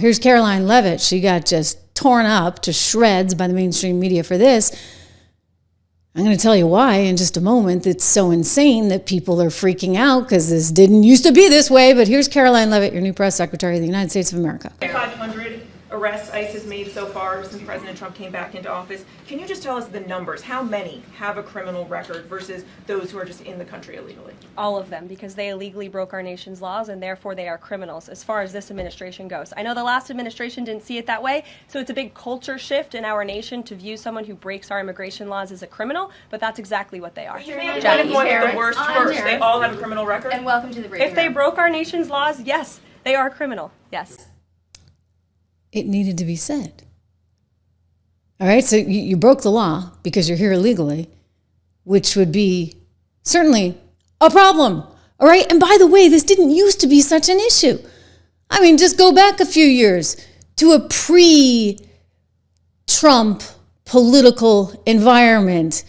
Here's Caroline Leavitt. She got just torn up to shreds by the mainstream media for this. I'm going to tell you why in just a moment. It's so insane that people are freaking out because this didn't used to be this way. But here's Caroline Leavitt, your new press secretary of the United States of America. 500 arrests ICE has made so far since President Trump came back into office. Can you just tell us the numbers? How many have a criminal record versus those who are just in the country illegally? All of them, because they illegally broke our nation's laws and therefore they are criminals as far as this administration goes. I know the last administration didn't see it that way, so it's a big culture shift in our nation to view someone who breaks our immigration laws as a criminal, but that's exactly what they are. You made a point of the worst first. They all have a criminal record? And welcome to the If they broke our nation's laws, yes, they are criminal, yes. It needed to be said. All right, so you broke the law because you're here illegally, which would be certainly a problem. All right, and by the way, this didn't used to be such an issue. I mean, just go back a few years to a pre-Trump political environment.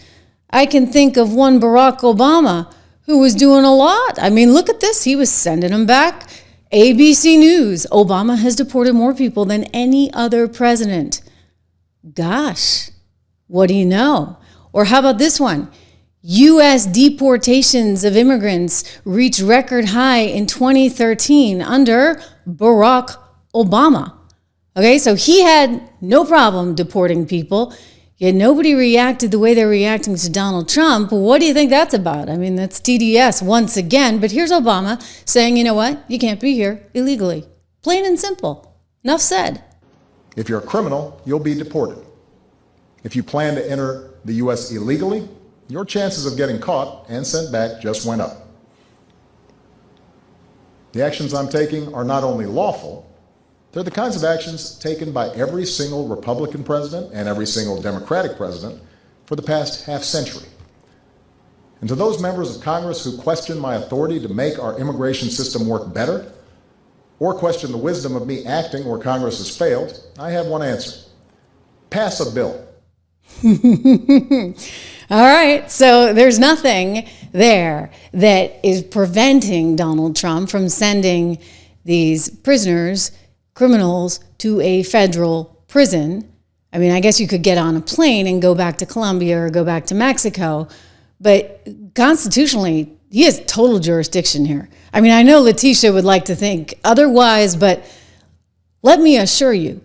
I can think of one Barack Obama who was doing a lot. I mean, look at this. He was sending them back. ABC News, Obama has deported more people than any other president. Gosh, what do you know? Or how about this one? U.S. deportations of immigrants reached record high in 2013 under Barack Obama. Okay, so he had no problem deporting people, yet nobody reacted the way they're reacting to Donald Trump. What do you think that's about? I mean, that's TDS once again. But here's Obama saying, you know what? You can't be here illegally. Plain and simple. Enough said. If you're a criminal, you'll be deported. If you plan to enter the U.S. illegally, your chances of getting caught and sent back just went up. The actions I'm taking are not only lawful, they're the kinds of actions taken by every single Republican president and every single Democratic president for the past half century. And to those members of Congress who question my authority to make our immigration system work better, or question the wisdom of me acting where Congress has failed, I have one answer. Pass a bill. All right, so there's nothing there that is preventing Donald Trump from sending these prisoners, criminals, to a federal prison. I mean, I guess you could get on a plane and go back to Colombia or go back to Mexico, but constitutionally, he has total jurisdiction here. I mean, I know Letitia would like to think otherwise, but let me assure you,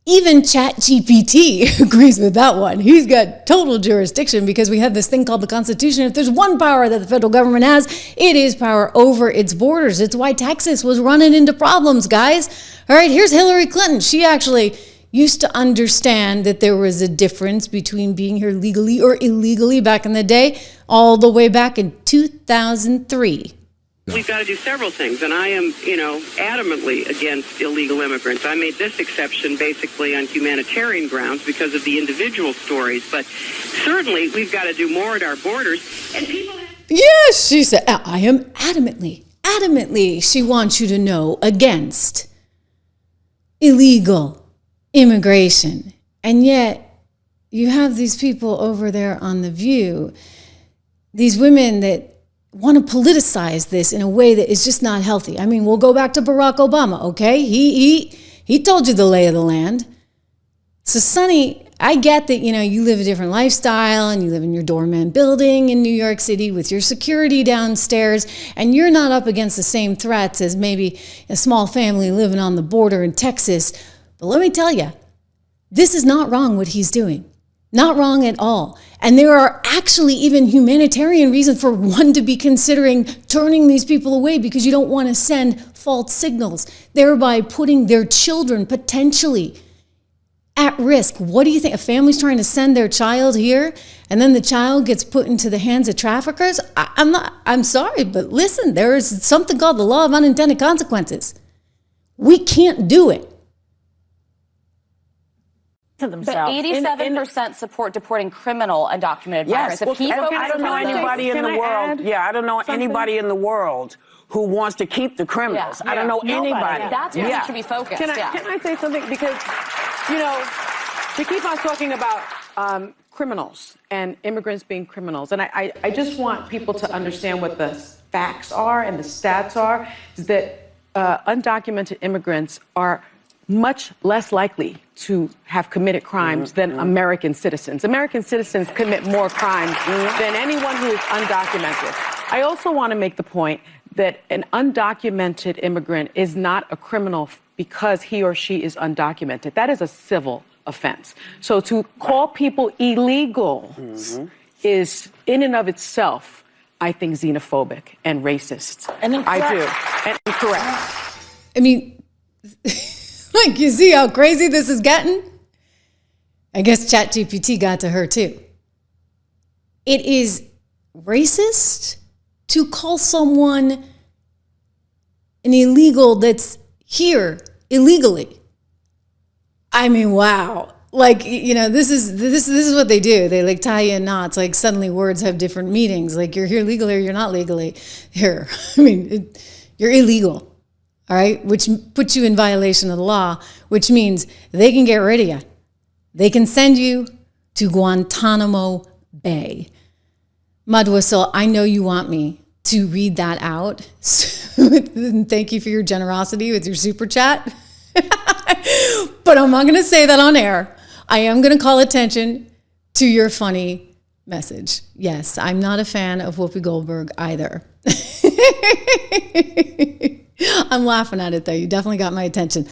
even ChatGPT agrees with that one. He's got total jurisdiction because we have this thing called the Constitution. If there's one power that the federal government has, it is power over its borders. It's why Texas was running into problems, guys. All right, here's Hillary Clinton. She actually used to understand that there was a difference between being here legally or illegally back in the day, all the way back in 2003. We've got to do several things, and I am, adamantly against illegal immigrants. I made this exception basically on humanitarian grounds because of the individual stories, but certainly we've got to do more at our borders. And people have... Yes, she said, I am adamantly, she wants you to know, against illegal immigration. And yet you have these people over there on The View, these women that want to politicize this in a way that is just not healthy. I mean, we'll go back to Barack Obama, okay? He told you the lay of the land. So, Sonny, I get that, you live a different lifestyle and you live in your doorman building in New York City with your security downstairs, and you're not up against the same threats as maybe a small family living on the border in Texas. But let me tell you, this is not wrong what he's doing. Not wrong at all. And there are actually even humanitarian reasons for one to be considering turning these people away because you don't want to send false signals, thereby putting their children potentially at risk. What do you think? A family's trying to send their child here and then the child gets put into the hands of traffickers? I'm sorry, but listen, there is something called the law of unintended consequences. We can't do it. But 87% support deporting criminal undocumented migrants. Yes, I don't know anybody in the world. I don't know anybody in the world who wants to keep the criminals. I don't know anybody. That's where we should be focused. Can I say something? Because, we keep on talking about criminals and immigrants being criminals. And I just want people to understand what the facts are and the stats are, is that undocumented immigrants are much less likely to have committed crimes than American citizens. American citizens commit more crimes than anyone who is undocumented. I also want to make the point that an undocumented immigrant is not a criminal because he or she is undocumented. That is a civil offense. So to call people illegals is, in and of itself, I think, xenophobic and racist. And I do. And incorrect. I mean, like, you see how crazy this is getting? I guess ChatGPT got to her too. It is racist to call someone an illegal that's here illegally. I mean, wow. Like, you know, this is what they do. They like tie you in knots. Like suddenly words have different meanings. Like you're here legally or you're not legally here. I mean, you're illegal. All right, which puts you in violation of the law, which means they can get rid of you. They can send you to Guantanamo Bay. Mademoiselle, I know you want me to read that out. Thank you for your generosity with your super chat. But I'm not going to say that on air. I am going to call attention to your funny message. Yes, I'm not a fan of Whoopi Goldberg either. I'm laughing at it, though. You definitely got my attention.